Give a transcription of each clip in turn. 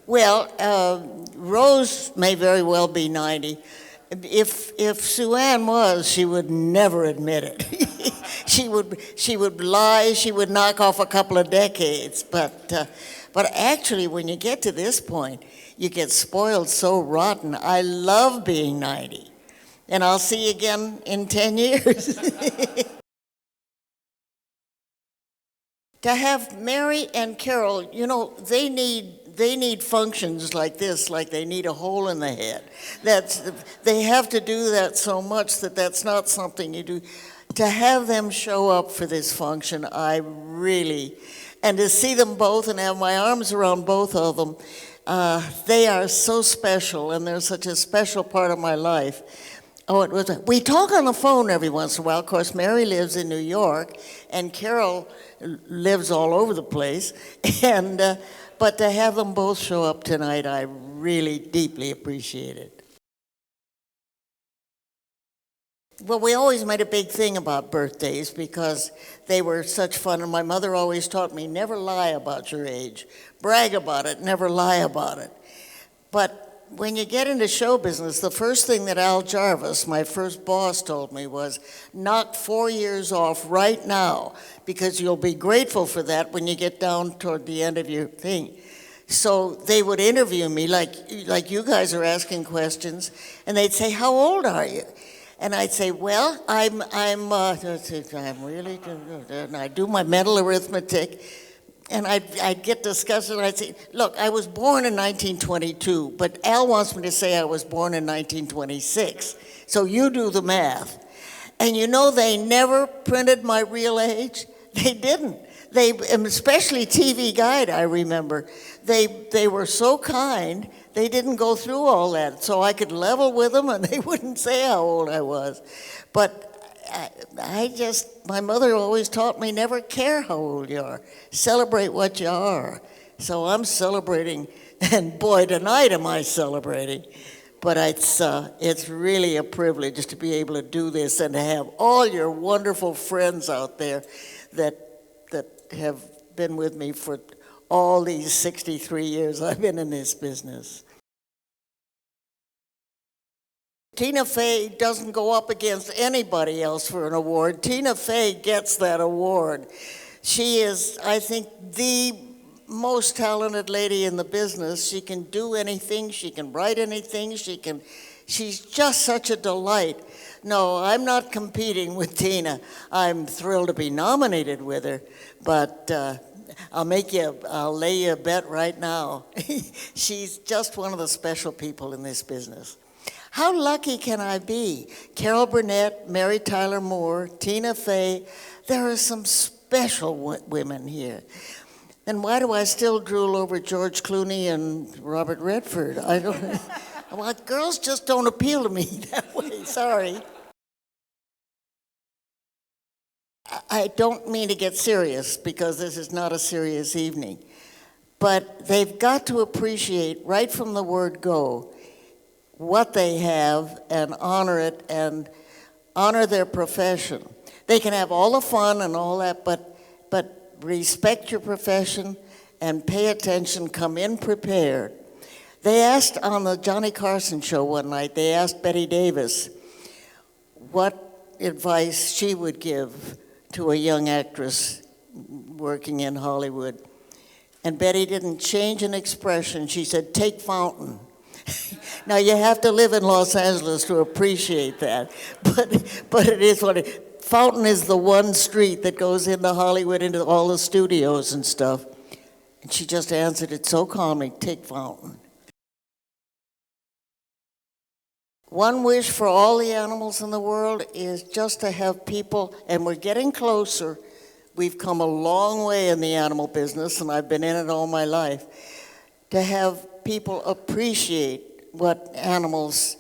Well, Rose may very well be 90. If Sue Ann was, she would never admit it. She would lie. She would knock off a couple of decades. But actually, when you get to this point, you get spoiled so rotten. I love being 90, and I'll see you again in 10 years. To have Mary and Carol, they need functions like this, like they need a hole in the head. They have to do that so much that's not something you do. To have them show up for this function, and to see them both and have my arms around both of them, they are so special, and they're such a special part of my life. Oh, we talk on the phone every once in a while. Of course, Mary lives in New York, and Carol lives all over the place. But to have them both show up tonight, I really deeply appreciate it. Well, we always made a big thing about birthdays because they were such fun, and my mother always taught me, never lie about your age. Brag about it, never lie about it. But when you get into show business, the first thing that Al Jarvis, my first boss, told me was, knock 4 years off right now, because you'll be grateful for that when you get down toward the end of your thing. So they would interview me like you guys are asking questions, and they'd say, how old are you? And I'd say, well, I'm really, and I'd do my mental arithmetic, and I'd get disgusted, and I'd say, look, I was born in 1922, but Al wants me to say I was born in 1926, so you do the math. And they never printed my real age. They didn't. Especially TV Guide, I remember. They were so kind, they didn't go through all that, so I could level with them, and they wouldn't say how old I was. But my mother always taught me, never care how old you are. Celebrate what you are. So I'm celebrating, and boy, tonight am I celebrating. But it's really a privilege to be able to do this and to have all your wonderful friends out there that have been with me for all these 63 years I've been in this business. Tina Fey doesn't go up against anybody else for an award. Tina Fey gets that award. She is, I think, the most talented lady in the business. She can do anything. She can write anything. She's just such a delight. No, I'm not competing with Tina. I'm thrilled to be nominated with her, but I'll lay you a bet right now. She's just one of the special people in this business. How lucky can I be? Carol Burnett, Mary Tyler Moore, Tina Fey, there are some special women here. And why do I still drool over George Clooney and Robert Redford? I don't. Well, girls just don't appeal to me that way, sorry. I don't mean to get serious, because this is not a serious evening. But they've got to appreciate right from the word go what they have and honor it and honor their profession. They can have all the fun and all that, but respect your profession and pay attention, come in prepared. They asked on the Johnny Carson show one night, they asked Bette Davis what advice she would give to a young actress working in Hollywood. And Betty didn't change an expression. She said, take Fountain. Now, you have to live in Los Angeles to appreciate that, but it is what it. Fountain is the one street that goes into Hollywood, into all the studios and stuff. And she just answered it so calmly, take Fountain. One wish for all the animals in the world is just to have people, and we're getting closer. We've come a long way in the animal business, and I've been in it all my life, to have people appreciate what animals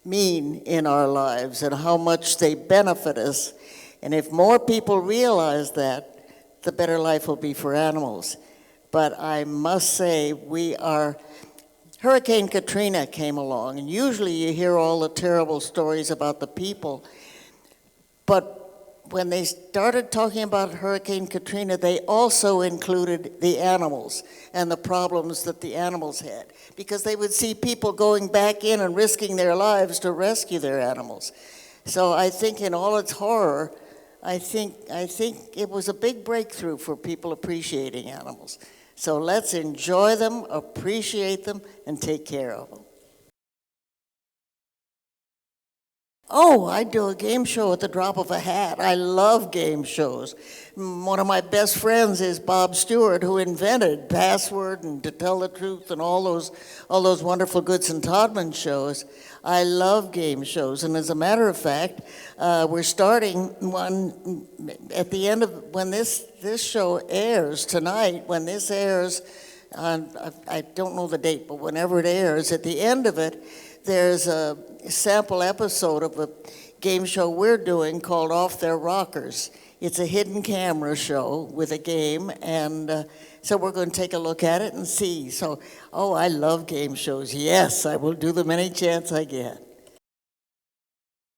mean in our lives and how much they benefit us. And if more people realize that, the better life will be for animals. But I must say, Hurricane Katrina came along, and usually you hear all the terrible stories about the people. But when they started talking about Hurricane Katrina, they also included the animals and the problems that the animals had, because they would see people going back in and risking their lives to rescue their animals. So I think in all its horror, I think it was a big breakthrough for people appreciating animals. So let's enjoy them, appreciate them, and take care of them. Oh, I do a game show at the drop of a hat. I love game shows. One of my best friends is Bob Stewart, who invented Password and To Tell the Truth and all those wonderful Goodson Todman shows. I love game shows, and as a matter of fact, we're starting one at the end of when this show airs tonight. When this airs, I don't know the date, but whenever it airs, at the end of it, there's a sample episode of a game show we're doing called Off Their Rockers. It's a hidden camera show with a game, and so we're going to take a look at it and see. So, I love game shows. Yes, I will do them any chance I get.